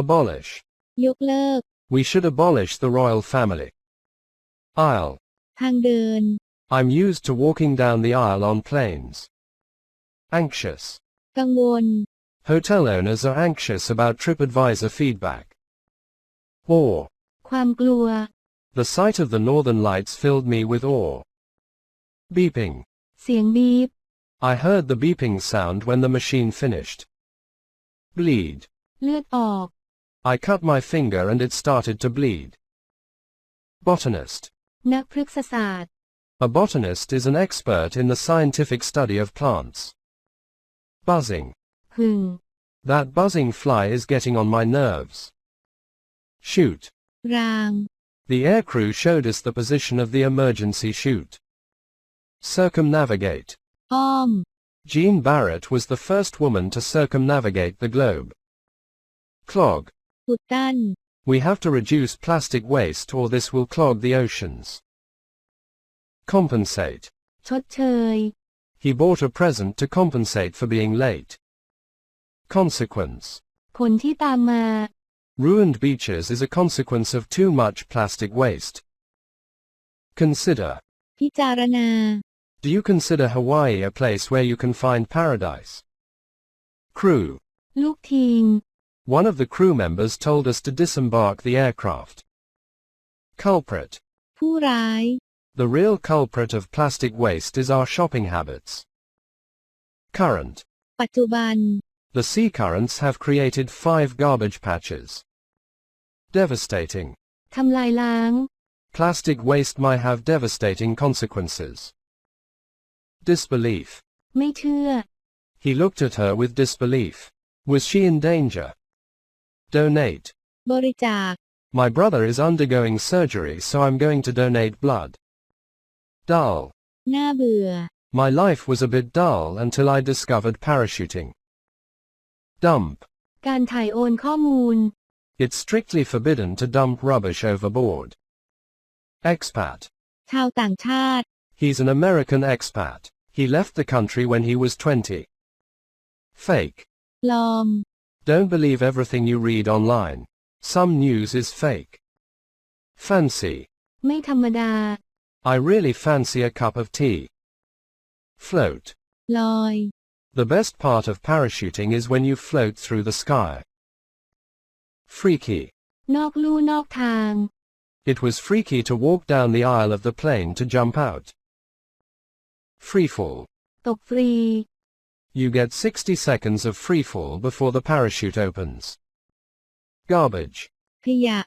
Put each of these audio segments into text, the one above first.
Abolish. ยกเลิก We should abolish the royal family. Aisle. ทางเดิน I'm used to walking down the aisle on planes. Anxious. กังวล Hotel owners are anxious about TripAdvisor feedback. Awe. ความกลัว The sight of the northern lights filled me with awe. Beeping. เสียงบีบ I heard the beeping sound when the machine finished. Bleed. เลือดออก I cut my finger and it started to bleed. Botanist. นักพฤกษศาสตร์ A botanist is an expert in the scientific study of plants. Buzzing. หึ่ง That buzzing fly is getting on my nerves. Shoot. ราง The aircrew showed us the position of the emergency chute. Circumnavigate. อ้อม Jean Barrett was the first woman to circumnavigate the globe. Clog. อุดตัน We have to reduce plastic waste or this will clog the oceans. Compensate. ชดเชย He bought a present to compensate for being late. Consequence. ผลที่ตามมา Ruined beaches is a consequence of too much plastic waste. Consider. พิจารณา Do you consider Hawaii a place where you can find paradise? Crew. ลูกทีม One of the crew members told us to disembark the aircraft. Culprit. ผู้ร้าย The real culprit of plastic waste is our shopping habits. Current. ปัจจุบัน The sea currents have created 5 garbage patches. Devastating. ทำลายล้าง Plastic waste might have devastating consequences. Disbelief. ไม่เชื่อ He looked at her with disbelief. Was she in danger? Donate. บริจาค My brother is undergoing surgery so I'm going to donate blood. Dull. น่าเบื่อ My life was a bit dull until I discovered parachuting. Dump. การถ่ายโอนข้อมูล It's strictly forbidden to dump rubbish overboard. Expat. ชาวต่างชาติ He's an American expat. He left the country when he was 20. Fake. ปลอม Don't believe everything you read online. Some news is fake. Fancy. ไม่ธรรมดา I really fancy a cup of tea. Float. ลอย The best part of parachuting is when you float through the sky. Freaky. นอกลู่นอกทาง It was freaky to walk down the aisle of the plane to jump out. Freefall. ตกฟรี You get 60 seconds of freefall before the parachute opens. Garbage. ขยะ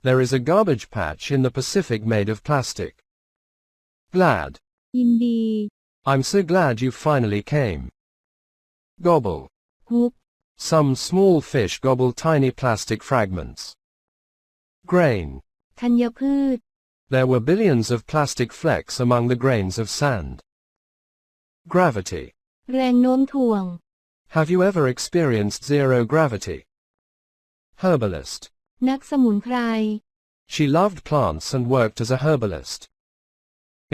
There is a garbage patch in the Pacific made of plastic. Glad. ยินดี I'm so glad you finally came. Gobble. ฮุบ Some small fish gobble tiny plastic fragments. Grain. ธัญพืช There were billions of plastic flecks among the grains of sand. Gravity. แรงโน้มถ่วง Have you ever experienced zero gravity? Herbalist. นักสมุนไพร She loved plants and worked as a herbalist.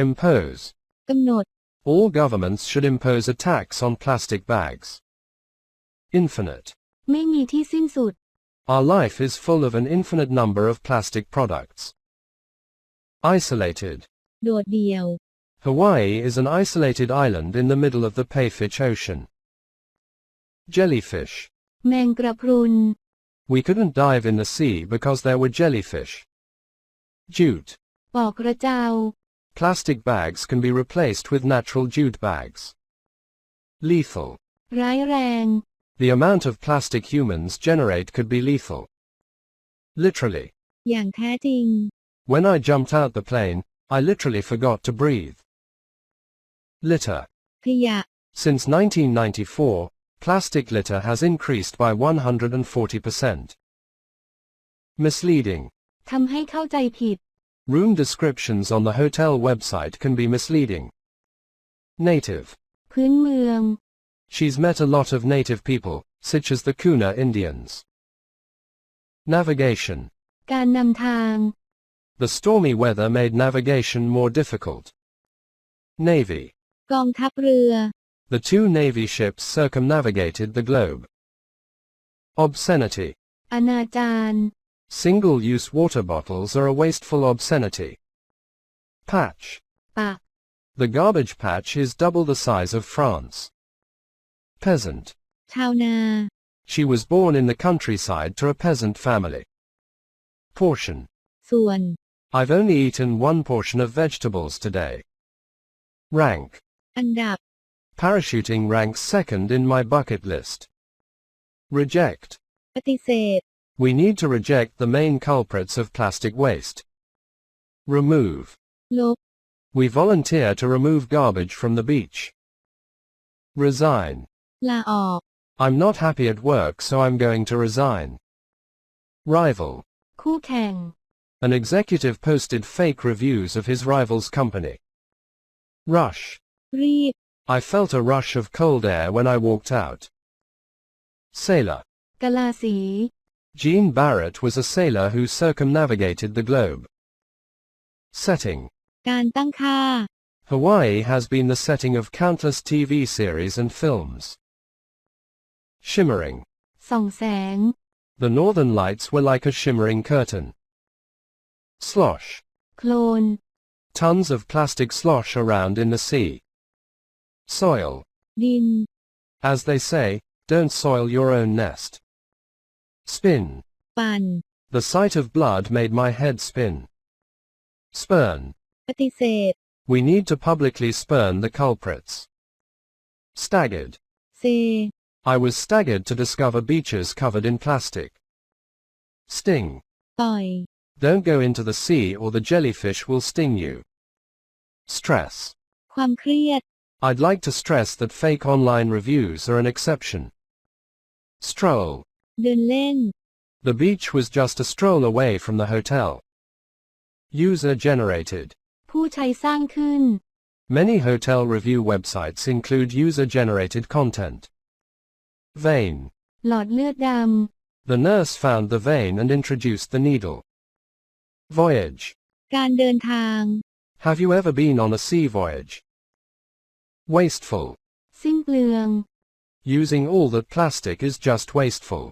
Impose. กำหนด All governments should impose a tax on plastic bags. Infinite. ไม่มีที่สิ้นสุด Our life is full of an infinite number of plastic products. Isolated. โดดเดี่ยว Hawaii is an isolated island in the middle of the Payfish Ocean. Jellyfish. แมงกระพรุน We couldn't dive in the sea because there were jellyfish. Jute. ปอกกระเจ้า Plastic bags can be replaced with natural jute bags. Lethal. ร้ายแรง The amount of plastic humans generate could be lethal. Literally. อย่างแท้จริง When I jumped out the plane, I literally forgot to breathe. Litter. ขยะ Since 1994, plastic litter has increased by 140%. Misleading. ทำให้เข้าใจผิด Room descriptions on the hotel website can be misleading. Native. พื้นเมือง She's met a lot of native people, such as the Kuna Indians. Navigation. การนำทาง The stormy weather made navigation more difficult. Navy. กองทัพเรือ The 2 Navy ships circumnavigated the globe. Obscenity. อนาจาร Single-use water bottles are a wasteful obscenity. Patch. ปัก The garbage patch is double the size of France. Peasant. ชาวนา She was born in the countryside to a peasant family. Portion. ส่วน I've only eaten one portion of vegetables today. Rank. อันดับ Parachuting ranks second in my bucket list. Reject. ปฏิเสธ We need to reject the main culprits of plastic waste. Remove. ลบ We volunteer to remove garbage from the beach. Resign. ลาออก I'm not happy at work, so I'm going to resign. Rival. คู่แข่ง An executive posted fake reviews of his rival's company. Rush. รีบ I felt a rush of cold air when I walked out. Sailor. กะลาสี Jean Barrett was a sailor who circumnavigated the globe. Setting. การตั้งค่า Hawaii has been the setting of countless TV series and films. Shimmering. ส่องแสง The northern lights were like a shimmering curtain. Slosh. โคลน Tons of plastic slosh around in the sea. Soil. ดิน As they say, don't soil your own nest. Spin. ปั่น The sight of blood made my head spin. Spurn. ปฏิเสธ We need to publicly spurn the culprits. Staggered. เซ I was staggered to discover beaches covered in plastic. Sting. ต่อย Don't go into the sea or the jellyfish will sting you. Stress. ความเครียด I'd like to stress that fake online reviews are an exception. Stroll. เดินเล่น The beach was just a stroll away from the hotel. User-generated. ผู้ใช้สร้างขึ้น Many hotel review websites include user-generated content. Vein. หลอดเลือดด The nurse found the vein and introduced the needle. Voyage. ำ การเดินทาง Have you ever been on a sea voyage? Wasteful. สิ้นเปลือง Using all that plastic is just wasteful.